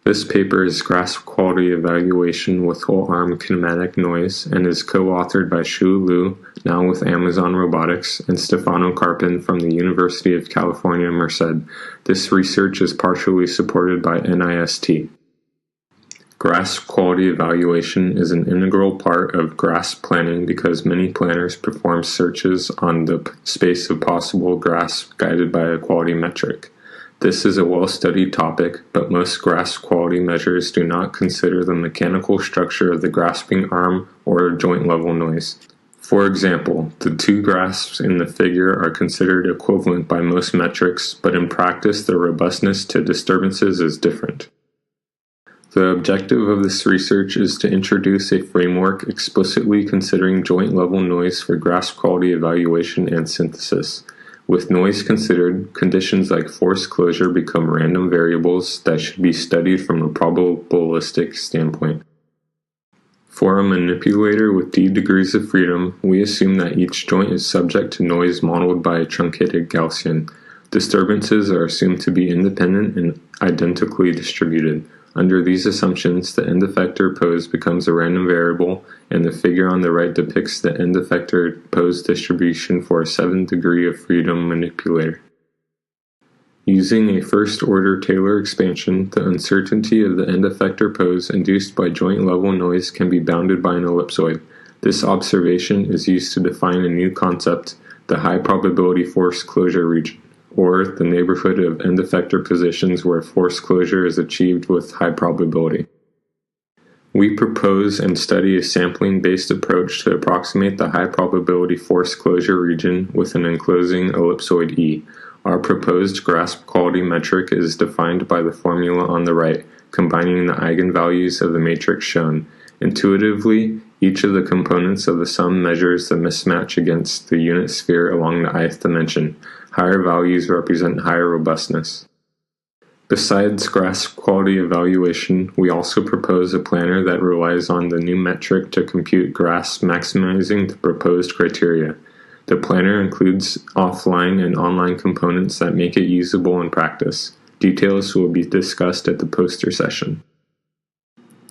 This paper is grasp quality evaluation with whole arm kinematic noise and is co-authored by Shuo Liu, now with Amazon Robotics, and Stefano Carpin from the University of California, Merced. This research is partially supported by NIST. Grasp quality evaluation is an integral part of grasp planning because many planners perform searches on the space of possible grasps guided by a quality metric. This is a well-studied topic, but most grasp quality measures do not consider the mechanical structure of the grasping arm or joint level noise. For example, the two grasps in the figure are considered equivalent by most metrics, but in practice the robustness to disturbances is different. The objective of this research is to introduce a framework explicitly considering joint level noise for grasp quality evaluation and synthesis. With noise considered, conditions like force closure become random variables that should be studied from a probabilistic standpoint. For a manipulator with d degrees of freedom, we assume that each joint is subject to noise modeled by a truncated Gaussian. Disturbances are assumed to be independent and identically distributed. Under these assumptions, the end-effector pose becomes a random variable, and the figure on the right depicts the end-effector pose distribution for a 7th degree of freedom manipulator. Using a first-order Taylor expansion, the uncertainty of the end-effector pose induced by joint-level noise can be bounded by an ellipsoid. This observation is used to define a new concept, the high-probability force closure region, or the neighborhood of end-effector positions where force closure is achieved with high probability. We propose and study a sampling-based approach to approximate the high-probability force closure region with an enclosing ellipsoid E. Our proposed grasp quality metric is defined by the formula on the right, combining the eigenvalues of the matrix shown. Intuitively, each of the components of the sum measures the mismatch against the unit sphere along the ith dimension. Higher values represent higher robustness. Besides grasp quality evaluation, we also propose a planner that relies on the new metric to compute grasp maximizing the proposed criteria. The planner includes offline and online components that make it usable in practice. Details will be discussed at the poster session.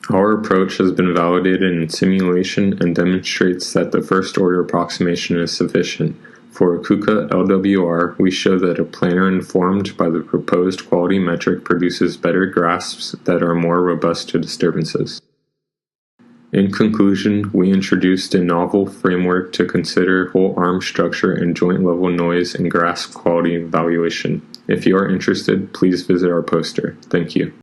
Our approach has been validated in simulation and demonstrates that the first-order approximation is sufficient. For a KUKA LWR, we show that a planner informed by the proposed quality metric produces better grasps that are more robust to disturbances. In conclusion, we introduced a novel framework to consider whole arm structure and joint level noise in grasp quality evaluation. If you are interested, please visit our poster. Thank you.